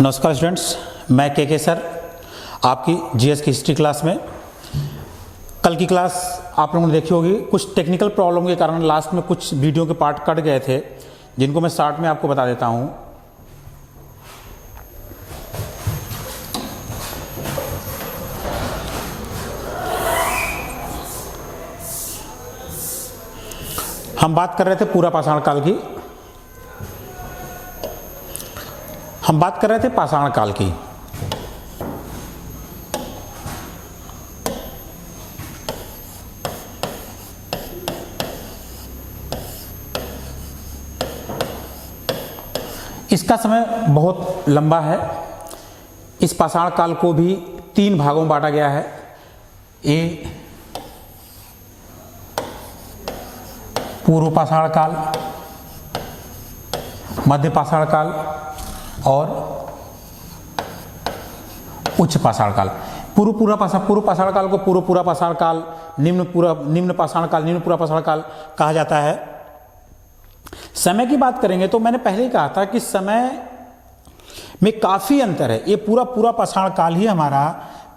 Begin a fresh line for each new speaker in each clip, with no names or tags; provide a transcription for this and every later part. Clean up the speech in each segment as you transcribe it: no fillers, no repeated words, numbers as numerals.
नमस्कार स्टूडेंट्स, मैं के सर आपकी जीएस की हिस्ट्री क्लास में। कल की क्लास आप लोगों ने देखी होगी। कुछ टेक्निकल प्रॉब्लम के कारण लास्ट में कुछ वीडियो के पार्ट कट गए थे, जिनको मैं स्टार्ट में आपको बता देता हूं। हम बात कर रहे थे पूरा पाषाण काल की। हम बात कर रहे थे पाषाण काल की। इसका समय बहुत लंबा है। इस पाषाण काल को भी 3 भागों में बांटा गया है। ए पूर्व पाषाण काल, मध्य पाषाण काल और उच्च पाषाण काल। पूर्व पाषाण काल को पूरा पाषाण काल, निम्न पाषाण काल, निम्न पूरा पाषाण काल कहा जाता है। समय की बात करेंगे तो मैंने पहले ही कहा था कि समय में काफी अंतर है। ये पूरा पाषाण काल ही हमारा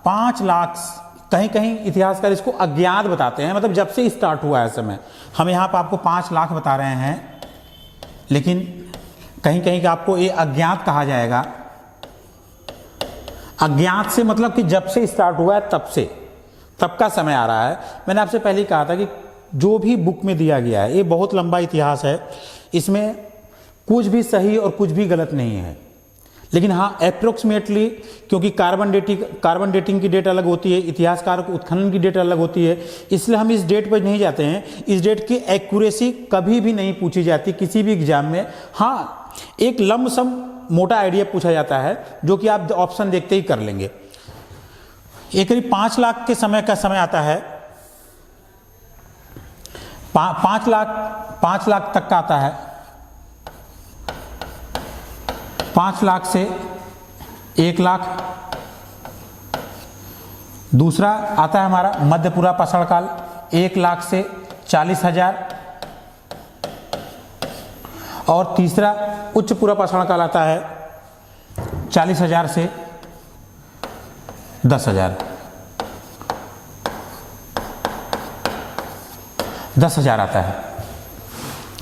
5 लाख, कहीं इतिहासकार इसको अज्ञात बताते हैं, मतलब जब से स्टार्ट हुआ है समय। हम यहाँ पर आपको 5 लाख बता रहे हैं, लेकिन कहीं का आपको ये अज्ञात कहा जाएगा। अज्ञात से मतलब कि जब से स्टार्ट हुआ है तब का समय आ रहा है। मैंने आपसे पहले ही कहा था कि जो भी बुक में दिया गया है ये बहुत लंबा इतिहास है, इसमें कुछ भी सही और कुछ भी गलत नहीं है। लेकिन हाँ, अप्रोक्सीमेटली, क्योंकि कार्बन डेटिंग की डेट अलग होती है, इतिहासकार को उत्खनन की डेट अलग होती है, इसलिए हम इस डेट पर नहीं जाते हैं। इस डेट की एक्यूरेसी कभी भी नहीं पूछी जाती किसी भी एग्जाम में। हाँ, एक लमसम मोटा आइडिया पूछा जाता है, जो कि आप ऑप्शन देखते ही कर लेंगे। एक करीब 5 लाख के समय का समय आता है। 5 लाख तक का आता है। 5 लाख से 1 लाख। दूसरा आता है हमारा मध्य पूरा पाषाण काल, 1 लाख से 40,000। और तीसरा उच्च पूरा पाषाण काल आता है 40,000 से 10,000। 10,000 आता है।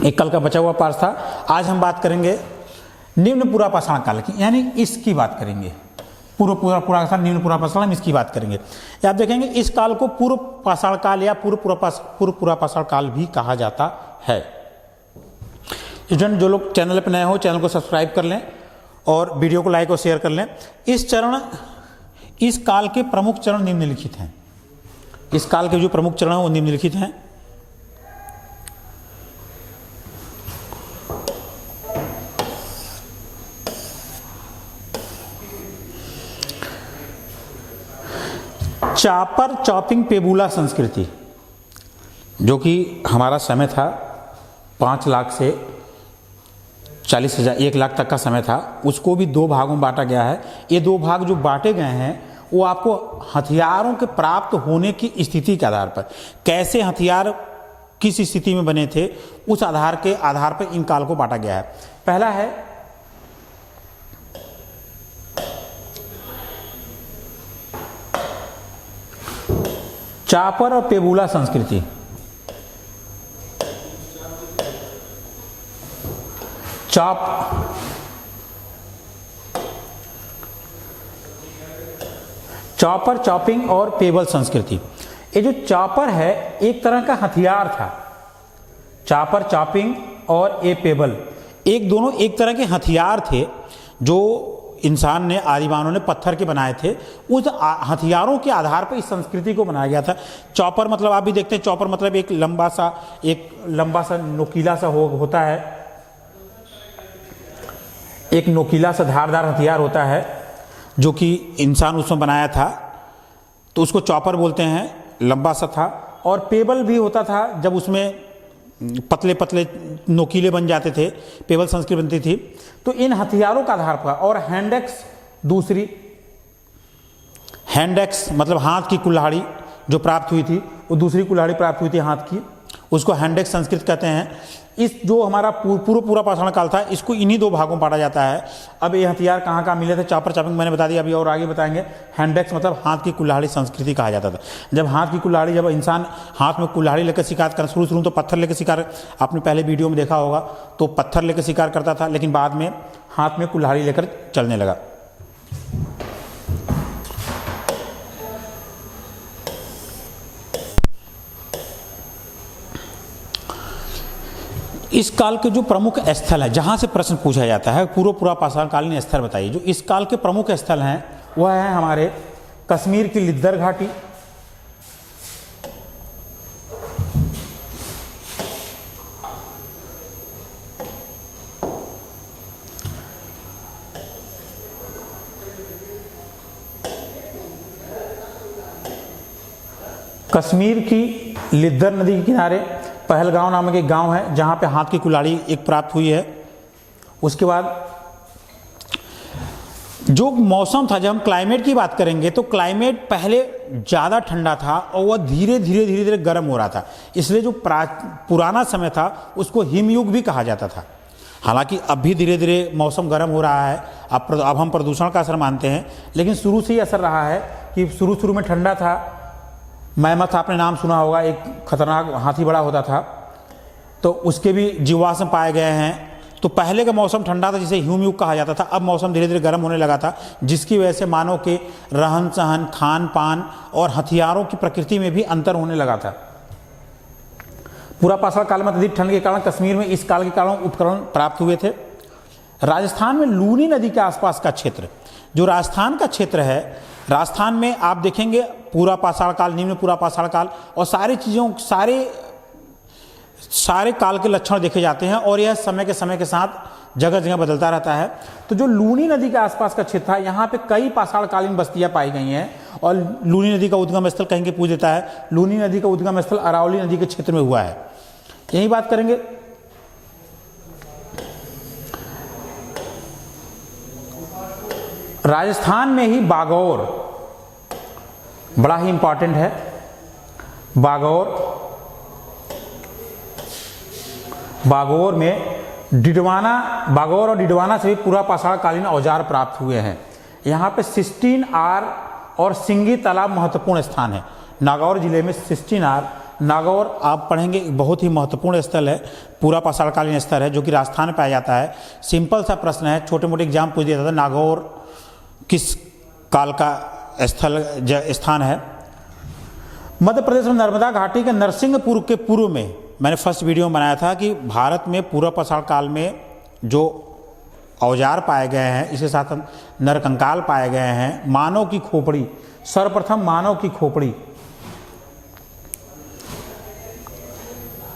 एक कल का बचा हुआ पार्ट था। आज हम बात करेंगे निम्न पूरा पाषाण काल की, यानी इसकी बात करेंगे। पूरा निम्न पूरा पाषाण, हम इसकी बात करेंगे। आप देखेंगे इस काल को पूर्व पाषाण काल या पूरा पाषाण काल भी कहा जाता है। स्टूडेंट, जो लोग चैनल पर नए हो, चैनल को सब्सक्राइब कर लें और वीडियो को लाइक और शेयर कर लें। इस काल के प्रमुख चरण निम्नलिखित हैं। इस काल के जो प्रमुख चरण हैं वो निम्नलिखित हैं। चापर चॉपिंग पेबुला संस्कृति, जो कि हमारा समय था 5 लाख से 40,000, 1 लाख तक का समय था, उसको भी 2 भागों में बांटा गया है। ये 2 भाग जो बांटे गए हैं वो आपको हथियारों के प्राप्त होने की स्थिति के आधार पर, कैसे हथियार किस स्थिति में बने थे, उस आधार पर इन काल को बांटा गया है। पहला है चापर और पेबुला संस्कृति। चॉपर, चॉपिंग और पेबल संस्कृति। ये जो चॉपर है एक तरह का हथियार था। चॉपर, चॉपिंग और ये पेबल, दोनों एक तरह के हथियार थे जो इंसान ने, आदिमानव ने पत्थर के बनाए थे। उस हथियारों के आधार पर इस संस्कृति को बनाया गया था। चॉपर मतलब आप भी देखते हैं, चॉपर मतलब एक लंबा सा नोकीला सा होता है। एक नोकीला सा धारदार हथियार होता है जो कि इंसान उसमें बनाया था, तो उसको चॉपर बोलते हैं, लंबा सा था। और पेबल भी होता था, जब उसमें पतले पतले नोकीले बन जाते थे, पेबल संस्कृति बनती थी। तो इन हथियारों का आधार पर, और हैंड एक्स मतलब हाथ की कुल्हाड़ी जो प्राप्त हुई थी, वो दूसरी कुल्हाड़ी प्राप्त हुई थी हाथ की, उसको हैंडेक्स संस्कृत कहते हैं। इस जो हमारा पूरा पाषाण काल था, इसको इन्हीं दो भागों में बांटा जाता है। अब ये हथियार कहाँ कहाँ मिले थे, चॉपर चॉपिंग मैंने बता दिया, अभी और आगे बताएंगे। हैंडेक्स मतलब हाथ की कुल्हाड़ी संस्कृति कहा जाता था। जब हाथ की कुल्हाड़ी, जब इंसान हाथ में कुल्हाड़ी लेकर शिकार कर, शुरू तो पत्थर लेकर शिकार, आपने पहले वीडियो में देखा होगा, तो पत्थर लेकर शिकार करता था, लेकिन बाद में हाथ में कुल्हाड़ी लेकर चलने लगा। इस काल के जो प्रमुख स्थल है, जहाँ से प्रश्न पूछा जाता है, पूरा पाषाणकालीन स्थल बताइए। जो इस काल के प्रमुख स्थल हैं वह है हमारे कश्मीर की लिद्दर घाटी, कश्मीर की लिद्दर नदी के किनारे पहलगांव नामक एक गांव है जहां पे हाथ की कुल्हाड़ी एक प्राप्त हुई है। उसके बाद जो मौसम था, जब हम क्लाइमेट की बात करेंगे तो क्लाइमेट पहले ज़्यादा ठंडा था और वह धीरे धीरे गर्म हो रहा था, इसलिए जो पुराना समय था उसको हिमयुग भी कहा जाता था। हालांकि अब भी धीरे धीरे मौसम गर्म हो रहा है, अब हम प्रदूषण का असर मानते हैं, लेकिन शुरू से ही असर रहा है कि शुरू में ठंडा था। मैमथ आपने नाम सुना होगा, एक खतरनाक हाथी बड़ा होता था, तो उसके भी जीवाश्म पाए गए हैं। तो पहले का मौसम ठंडा था जिसे हिमयुग कहा जाता था, अब मौसम धीरे धीरे गर्म होने लगा था, जिसकी वजह से मानव के रहन सहन, खान पान और हथियारों की प्रकृति में भी अंतर होने लगा था। पूरा पाषाण काल में अत्यधिक ठंड के कारण कश्मीर में इस काल के कारण उपकरण प्राप्त हुए थे। राजस्थान में लूनी नदी के आसपास का क्षेत्र, जो राजस्थान का क्षेत्र है, राजस्थान में आप देखेंगे पूरा पाषाण काल, निम्न पूरा पाषाण काल और सारी चीज़ों सारे काल के लक्षण देखे जाते हैं, और यह समय के साथ जगह जगह बदलता रहता है। तो जो लूनी नदी के आसपास का क्षेत्र था, यहाँ पे कई पाषाणकालीन बस्तियाँ पाई गई हैं, और लूनी नदी का उद्गम स्थल कहीं के पूछ देता है। लूनी नदी का उद्गम स्थल अरावली नदी के क्षेत्र में हुआ है, यही बात करेंगे। राजस्थान में ही बागौर बड़ा ही इंपॉर्टेंट है। बागौर में बागौर और डिडवाना से भी पूरा पाषाणकालीन औजार प्राप्त हुए हैं। यहाँ पे सिस्टीन आर और सिंगी तालाब महत्वपूर्ण स्थान है। नागौर जिले में सिस्टीन आर, नागौर आप पढ़ेंगे, बहुत ही महत्वपूर्ण स्थल है, पूरा पाषाणकालीन स्थल है, जो कि राजस्थान में पाया जाता है। सिंपल सा प्रश्न है, छोटे मोटे एग्जाम पूछ दिया था, नागौर किस काल का स्थान है। मध्य प्रदेश में नर्मदा घाटी के नरसिंहपुर के पूर्व में, मैंने फर्स्ट वीडियो में बनाया था कि भारत में पूरा पाषाण काल में जो औजार पाए गए हैं, इसके साथ नरकंकाल पाए गए हैं। मानव की खोपड़ी, सर्वप्रथम मानव की खोपड़ी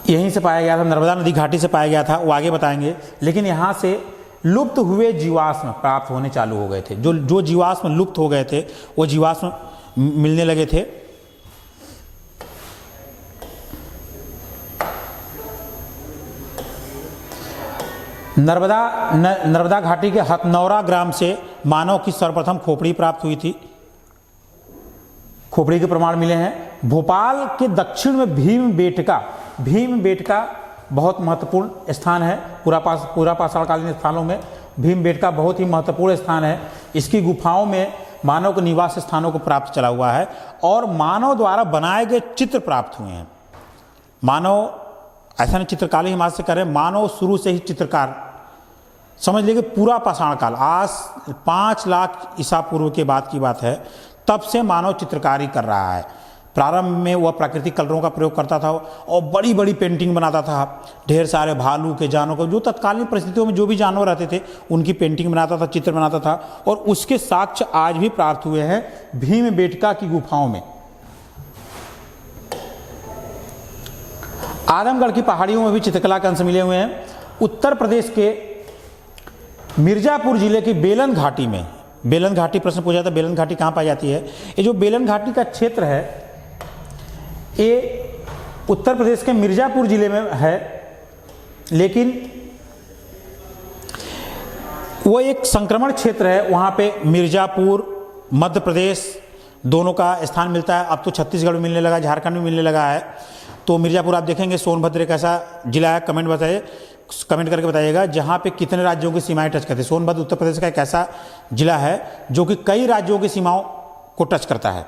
यहीं से पाया गया था, नर्मदा नदी घाटी से पाया गया था, वो आगे बताएंगे। लेकिन यहाँ से लुप्त हुए जीवाश्म प्राप्त होने चालू हो गए थे। जो जीवाश्म लुप्त हो गए थे वो जीवाश्म मिलने लगे थे। नर्मदा घाटी के हथनौरा ग्राम से मानव की सर्वप्रथम खोपड़ी प्राप्त हुई थी। खोपड़ी के प्रमाण मिले हैं। भोपाल के दक्षिण में भीमबेटका बहुत महत्वपूर्ण स्थान है। पूरा पाषाणकालीन स्थानों में भीमबेटका बहुत ही महत्वपूर्ण स्थान है। इसकी गुफाओं में मानव के निवास स्थानों को प्राप्त चला हुआ है, और मानव द्वारा बनाए गए चित्र प्राप्त हुए हैं। मानव ऐसा नहीं चित्रकारी हम आज से करें, मानव शुरू से ही चित्रकार, समझ लीजिए पूरा पाषाण काल, आज 5 लाख ईसा पूर्व के बाद की बात है, तब से मानव चित्रकारी कर रहा है। प्रारंभ में वह प्राकृतिक कलरों का प्रयोग करता था और बड़ी बड़ी पेंटिंग बनाता था, ढेर सारे भालू के, जानवरों को, जो तत्कालीन परिस्थितियों में जो भी जानवर रहते थे उनकी पेंटिंग बनाता था, चित्र बनाता था, और उसके साक्ष्य आज भी प्राप्त हुए हैं भीमबेटका की गुफाओं में। आजमगढ़ की पहाड़ियों में भी चित्रकला के अंश मिले हुए हैं। उत्तर प्रदेश के मिर्जापुर जिले की बेलन घाटी में, बेलन घाटी प्रश्न पूछा था, बेलन घाटी कहाँ पाई जाती है? ये जो बेलन घाटी का क्षेत्र है ये उत्तर प्रदेश के मिर्जापुर जिले में है, लेकिन वो एक संक्रमण क्षेत्र है। वहाँ पे मिर्जापुर, मध्य प्रदेश दोनों का स्थान मिलता है। अब तो छत्तीसगढ़ में मिलने लगा, झारखंड में मिलने लगा है। तो मिर्ज़ापुर आप देखेंगे सोनभद्र एक ऐसा जिला है, कमेंट करके बताइएगा जहाँ पे कितने राज्यों की सीमाएं टच करती है। सोनभद्र उत्तर प्रदेश का एक ऐसा जिला है जो कि कई राज्यों की सीमाओं को टच करता है।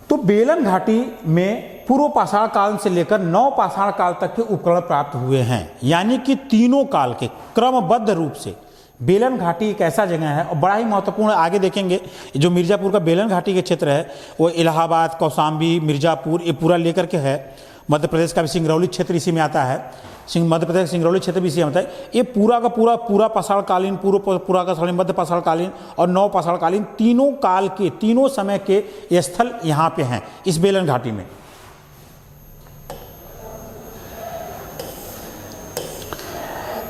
तो बेलन घाटी में पूर्व पाषाण काल से लेकर नव पाषाण काल तक के उपकरण प्राप्त हुए हैं, यानी कि तीनों काल के क्रमबद्ध रूप से बेलन घाटी एक ऐसा जगह है और बड़ा ही महत्वपूर्ण। आगे देखेंगे जो मिर्ज़ापुर का बेलन घाटी के क्षेत्र है वो इलाहाबाद, कौशाम्बी, मिर्ज़ापुर ये पूरा लेकर के है। मध्य प्रदेश का भी सिंगरौली क्षेत्र इसी में आता है, मध्य प्रदेश का सिंगरौली क्षेत्र भी इसी में आता है। ये पूरा का पूरा पाषाणकालीन, पूरा का मध्य पाषाणकालीन और नव पाषाणकालीन तीनों काल के, तीनों समय के स्थल यहाँ पे हैं इस बेलन घाटी में।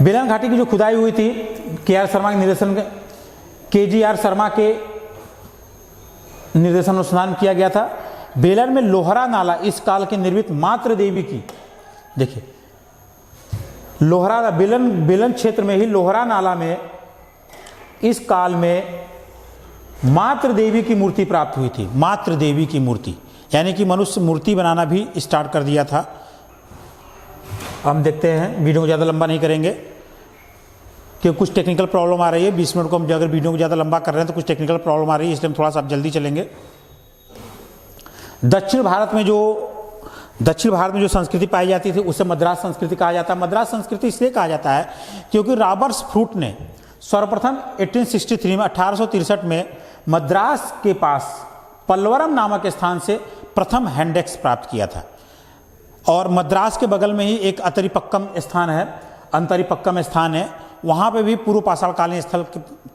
बेलन घाटी की जो खुदाई हुई थी KR शर्मा के निर्देशन, KGR शर्मा के निर्देशन अनुसंधान किया गया था। बेलन में लोहरा नाला इस काल के निर्मित मात्र देवी की, देखिए लोहरा बेलन क्षेत्र में ही लोहरा नाला में इस काल में मात्र देवी की मूर्ति प्राप्त हुई थी। मात्र देवी की मूर्ति यानी कि मनुष्य मूर्ति बनाना भी स्टार्ट कर दिया था। हम देखते हैं, वीडियो को ज़्यादा लंबा नहीं करेंगे क्योंकि कुछ टेक्निकल प्रॉब्लम आ रही है। 20 मिनट को हम अगर वीडियो को ज़्यादा लंबा कर रहे हैं तो कुछ टेक्निकल प्रॉब्लम आ रही है, इसलिए हम थोड़ा सा जल्दी चलेंगे। दक्षिण भारत में जो संस्कृति पाई जाती थी उसे मद्रास संस्कृति कहा जाता है। मद्रास संस्कृति इसलिए कहा जाता है क्योंकि रॉबर्ट फ्रूट ने सर्वप्रथम 1863 में 1863 में मद्रास के पास पल्लवरम नामक स्थान से प्रथम हैंडेक्स प्राप्त किया था। और मद्रास के बगल में ही एक अंतरिपक्कम स्थान है, वहाँ पे भी पूर्व पाषाणकालीन स्थल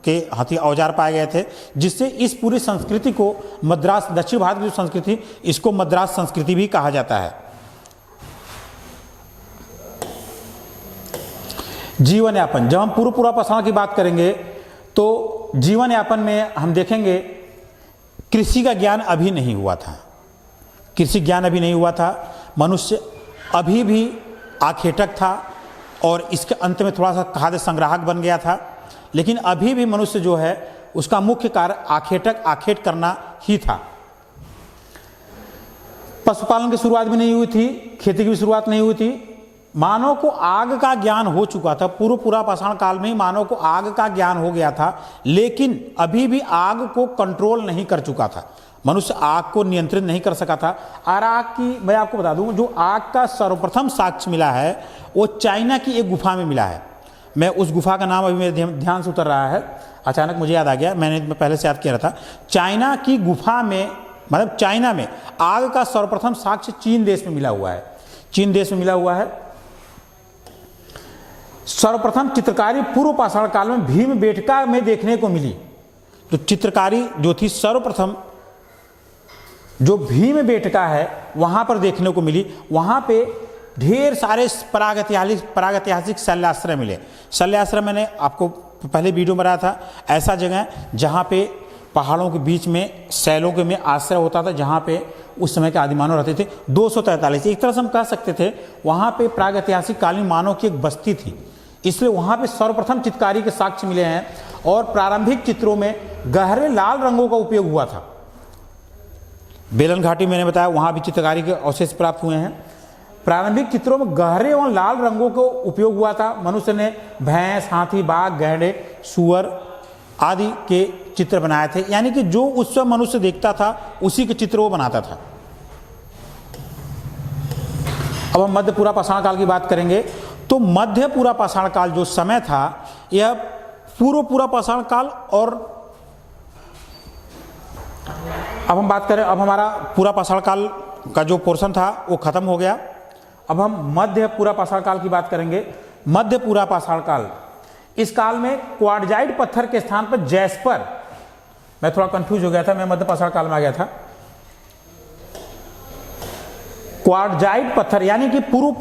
के औजार पाए गए थे, जिससे इस पूरी संस्कृति को मद्रास, दक्षिण भारत की जो संस्कृति, इसको मद्रास संस्कृति भी कहा जाता है। जीवन यापन, जब हम पूर्व पाषाण की बात करेंगे तो जीवन यापन में हम देखेंगे कृषि का ज्ञान अभी नहीं हुआ था। कृषि ज्ञान अभी नहीं हुआ था, मनुष्य अभी भी आखेटक था और इसके अंत में थोड़ा सा खाद्य संग्राहक बन गया था। लेकिन अभी भी मनुष्य जो है उसका मुख्य कार्य आखेट करना ही था। पशुपालन की शुरुआत भी नहीं हुई थी, खेती की भी शुरुआत नहीं हुई थी। मानव को आग का ज्ञान हो चुका था, पूर्व पाषाण काल में ही मानव को आग का ज्ञान हो गया था, लेकिन अभी भी आग को कंट्रोल नहीं कर चुका था। मनुष्य आग को नियंत्रित नहीं कर सका था। और आग की मैं आपको बता दूं, जो आग का सर्वप्रथम साक्ष्य मिला है वो चाइना की एक गुफा में मिला है। मैं उस गुफा का नाम अभी मेरे ध्यान से उतर रहा है, अचानक मुझे याद आ गया, मैंने पहले से याद किया था। चाइना की गुफा में, मतलब चाइना में आग का सर्वप्रथम साक्ष्य चीन देश में मिला हुआ है। चीन देश में मिला हुआ है। सर्वप्रथम चित्रकारी पूर्व पाषाण काल में भीमबेटका में देखने को मिली। तो चित्रकारी जो थी सर्वप्रथम जो भीमबेटका है वहां पर देखने को मिली। वहां पे ढेर सारे प्रागैतिहासिक शैल्याश्रय मिले। शैल्याश्रय मैंने आपको पहले वीडियो में बताया था, ऐसा जगह जहां पे पहाड़ों के बीच में शैलों के में आश्रय होता था, जहां पे उस समय के आदिमानव रहते थे। 243 एक तरह से हम कह सकते थे वहां पे प्रागैतिहासिक कालीन मानव की एक बस्ती थी, इसलिए वहां पे सर्वप्रथम चित्रकारी के साक्ष्य मिले हैं। और प्रारंभिक चित्रों में गहरे लाल रंगों का उपयोग हुआ था। बेलन घाटी मैंने बताया वहां भी चित्रकारी के अवशेष प्राप्त हुए हैं। प्रारंभिक चित्रों में गहरे और लाल रंगों का उपयोग हुआ था। मनुष्य ने भैंस, हाथी, बाघ, गैंडे, सुअर आदि के चित्र बनाए थे, यानी कि जो उस समय मनुष्य देखता था उसी के चित्र वो बनाता था। अब हम मध्य पूरा पाषाण काल की बात करेंगे तो मध्य पूरा पाषाण काल जो समय था यह पूर्व पूरा पाषाण काल, और अब हम बात करें, अब हमारा पूरा पाषाण काल का जो पोर्शन था वो खत्म हो गया। अब हम मध्य पूरा पाषाण काल की बात करेंगे। मध्य पूरा पाषाण काल, इस काल में क्वार्टजाइट पत्थर के स्थान पर जैस्पर, मैं थोड़ा कंफ्यूज हो गया था, मैं मध्य पाषाण काल में आ गया था। क्वार्टजाइट पत्थर यानी कि पूर्व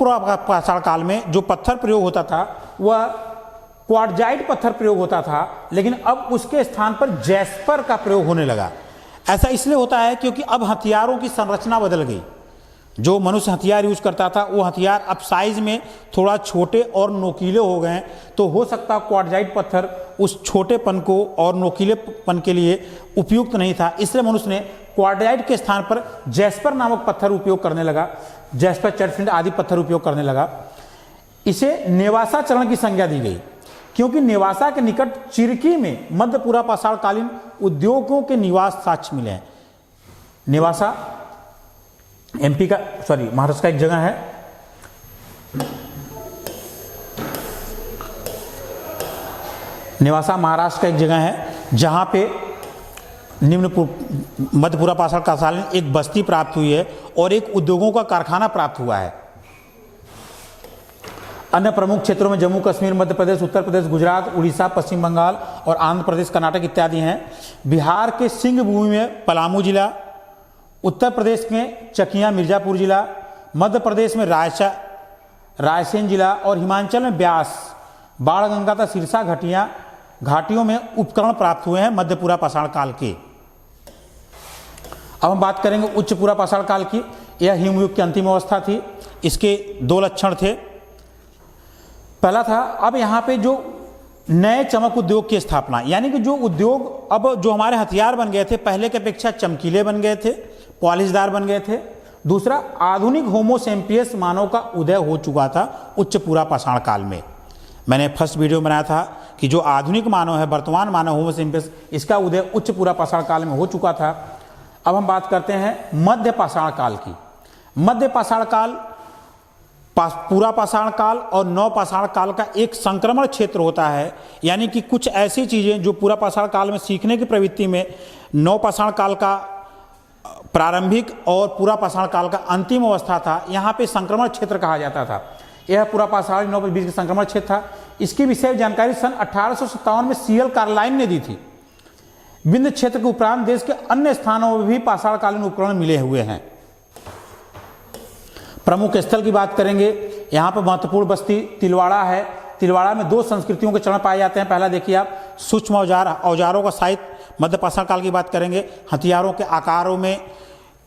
पाषाण काल में जो पत्थर प्रयोग होता था वह क्वार्टजाइट पत्थर प्रयोग होता था, लेकिन अब उसके स्थान पर जैस्पर का प्रयोग होने लगा। ऐसा इसलिए होता है क्योंकि अब हथियारों की संरचना बदल गई। जो मनुष्य हथियार यूज करता था वो हथियार अब साइज में थोड़ा छोटे और नोकीले हो गए, तो हो सकता क्वार्टजाइट पत्थर उस छोटेपन को और नोकीलेपन के लिए उपयुक्त नहीं था, इसलिए मनुष्य ने क्वार्डेराइट के स्थान पर जैस्पर नामक पत्थर उपयोग करने लगा, जैस्पर, चटफिल्ड आदि पत्थर उपयोग करने लगा। इसे नेवासा चरण की संज्ञा दी गई क्योंकि नेवासा के निकट चिरकी में मध्य पूर्व पाषाण कालीन उद्योगों के निवास साक्ष्य मिले हैं। नेवासा महाराष्ट्र का एक जगह है, नेवासा महाराष्ट्र का एक जगह है जहां पे मध्य पूर्व पाषाण कालीन एक बस्ती प्राप्त हुई है और एक उद्योगों का कारखाना प्राप्त हुआ है। अन्य प्रमुख क्षेत्रों में जम्मू कश्मीर, मध्य प्रदेश, उत्तर प्रदेश, गुजरात, उड़ीसा, पश्चिम बंगाल और आंध्र प्रदेश, कर्नाटक इत्यादि हैं। बिहार के सिंह भूमि में पलामू जिला, उत्तर प्रदेश में चकिया मिर्जापुर जिला, मध्य प्रदेश में रायसेन जिला और हिमाचल में ब्यास, बाणगंगा तथा सिरसा घाटियों में उपकरण प्राप्त हुए हैं मध्य पूर्व पाषाण काल के। अब हम बात करेंगे उच्च पूर्व पाषाण काल की। यह हिमयुग की अंतिम अवस्था थी। इसके दो लक्षण थे। पहला था अब यहाँ पे जो नए चमक उद्योग की स्थापना, यानी कि जो उद्योग अब जो हमारे हथियार बन गए थे पहले की अपेक्षा चमकीले बन गए थे, पॉलिशदार बन गए थे। दूसरा, आधुनिक होमो सेम्पियस मानव का उदय हो चुका था उच्च पूर्व पाषाण काल में। मैंने फर्स्ट वीडियो बनाया था कि जो आधुनिक मानव है, वर्तमान मानव होमो सेम्पियस, इसका उदय उच्च पूर्व पाषाण काल में हो चुका था। अब हम बात करते हैं मध्य पाषाण काल की। मध्य पाषाण काल पूरा पाषाण काल और नव पाषाण काल का एक संक्रमण क्षेत्र होता है, यानी कि कुछ ऐसी चीज़ें जो पूरा पाषाण काल में सीखने की प्रवृत्ति में नव पाषाण काल का प्रारंभिक और पूरा पाषाण काल का अंतिम अवस्था था, यहाँ पे संक्रमण क्षेत्र कहा जाता था। यह पूरा पाषाण नव के बीच का संक्रमण क्षेत्र था। इसकी विषय जानकारी सन 1857 में सीएल कार्लाइन ने दी थी। विंध्य क्षेत्र के उपरांत देश के अन्य स्थानों में भी पाषाण कालीन उपकरण मिले हुए हैं। प्रमुख स्थल की बात करेंगे, यहाँ पर महत्वपूर्ण बस्ती तिलवाड़ा है। तिलवाड़ा में दो संस्कृतियों के चरण पाए जाते हैं। पहला देखिए आप, सूक्ष्म औजारों का साहित्य। मध्य पाषाण काल की बात करेंगे, हथियारों के आकारों में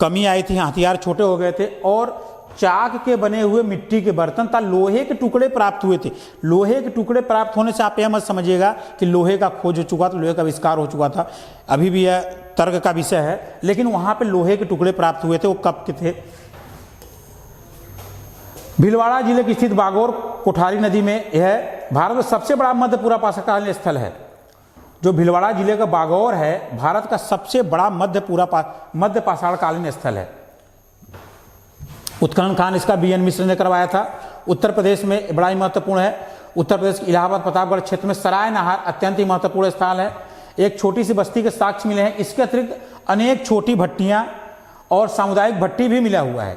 कमी आई थी, हथियार छोटे हो गए थे और चाक के बने हुए मिट्टी के बर्तन तथा लोहे के टुकड़े प्राप्त हुए थे। लोहे के टुकड़े प्राप्त होने से आप यह मत समझिएगा कि लोहे का खोज हो चुका था, लोहे का आविष्कार हो चुका था, अभी भी यह तर्क का विषय है। लेकिन वहाँ पे लोहे के टुकड़े प्राप्त हुए थे। वो कब के थे? भीलवाड़ा जिले की स्थित बागौर कोठारी नदी में यह भारत का सबसे बड़ा मध्य पूर्व पाषाण कालीन स्थल है। जो भीलवाड़ा जिले का बागौर है, भारत का सबसे बड़ा मध्य पाषाण कालीन स्थल है। उत्खनन खान इसका बीएन मिश्र ने करवाया था। उत्तर प्रदेश में बड़ा ही महत्वपूर्ण है। उत्तर प्रदेश के इलाहाबाद प्रतापगढ़ क्षेत्र में सराय नहर अत्यंत ही महत्वपूर्ण स्थल है। एक छोटी सी बस्ती के साक्ष्य मिले हैं। इसके अतिरिक्त अनेक छोटी भट्टियाँ और सामुदायिक भट्टी भी मिला हुआ है।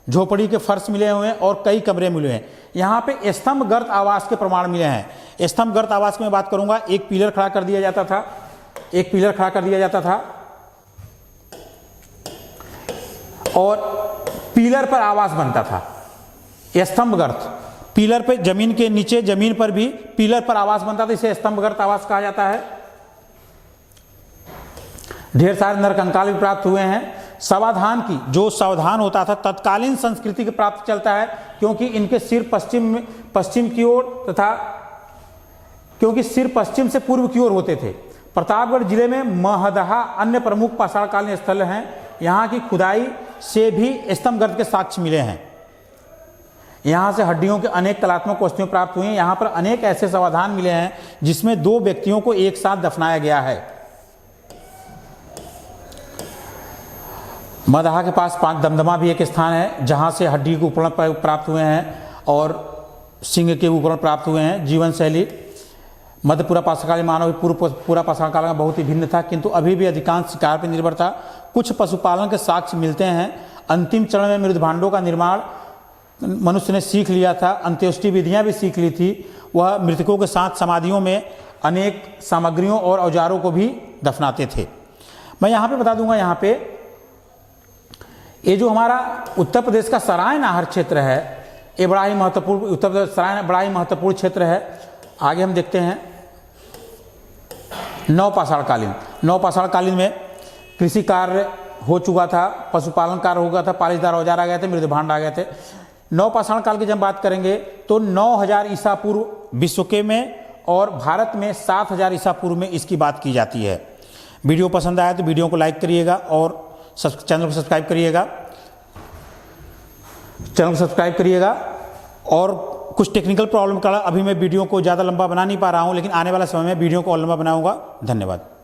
झोपड़ी के फर्श मिले हुए हैं और कई कमरे मिले हैं। यहाँ पे स्तंभ गर्त आवास के प्रमाण मिले हैं। स्तंभ गर्त आवास की मैं बात करूँगा, एक पिलर खड़ा कर दिया जाता था, एक पिलर खड़ा कर दिया जाता था और पिलर पर आवास बनता था। स्तंभ गर्त, पिलर पे जमीन के नीचे जमीन पर भी पिलर पर आवास बनता था, इसे स्तंभ गर्त आवास कहा जाता है। ढेर सारे नरकंकाल भी प्राप्त हुए हैं। सावधान की, जो सावधान होता था तत्कालीन संस्कृति के प्राप्त चलता है, क्योंकि इनके सिर पश्चिम की ओर तथा क्योंकि सिर पश्चिम से पूर्व की ओर होते थे। प्रतापगढ़ जिले में महदहा अन्य प्रमुख पाषाणकालीन स्थल हैं। यहाँ की खुदाई से भी स्तंभ गर्त के साक्ष्य मिले हैं। यहाँ से हड्डियों के अनेक कलात्मक वस्तुएं प्राप्त हुई हैं। यहाँ पर अनेक ऐसे समाधान मिले हैं जिसमें दो व्यक्तियों को एक साथ दफनाया गया है। मदहा के पास 5 दमदमा भी एक स्थान है जहाँ से हड्डी के उपकरण प्राप्त हुए हैं और सिंह के उपकरण प्राप्त हुए हैं। जीवन शैली मध्य पूर्व पाषाणकालीन मानव पूरा पाषाण काल में बहुत ही भिन्न था, किंतु अभी भी अधिकांश शिकार पर निर्भर था। कुछ पशुपालन के साक्ष्य मिलते हैं। अंतिम चरण में मृदभांडों का निर्माण मनुष्य ने सीख लिया था। अंत्येष्टि विधियां भी सीख ली थी। वह मृतकों के साथ समाधियों में अनेक सामग्रियों और औजारों को भी दफनाते थे। मैं यहाँ पे बता दूंगा, यहाँ पे ये जो हमारा उत्तर प्रदेश का सराय नाहर क्षेत्र है, ये बड़ा ही महत्वपूर्ण, उत्तर प्रदेश सराय बड़ा ही महत्वपूर्ण क्षेत्र है। आगे हम देखते हैं नव पाषाणकालीन। नव पाषाणकालीन में कृषि कार्य हो चुका था, पशुपालन कार्य हो गया था, पालिशदार औजार आ गए थे, मृदभांड आ गए थे। नव पाषाण काल की जब बात करेंगे तो 9000 ईसा पूर्व विश्व के में और भारत में 7000 ईसा पूर्व में इसकी बात की जाती है। वीडियो पसंद आया तो वीडियो को लाइक करिएगा और चैनल को सब्सक्राइब करिएगा। और कुछ टेक्निकल प्रॉब्लम का अभी मैं वीडियो को ज़्यादा लंबा बना नहीं पा रहा हूँ, लेकिन आने वाला समय में वीडियो को और लंबा बनाऊँगा। धन्यवाद।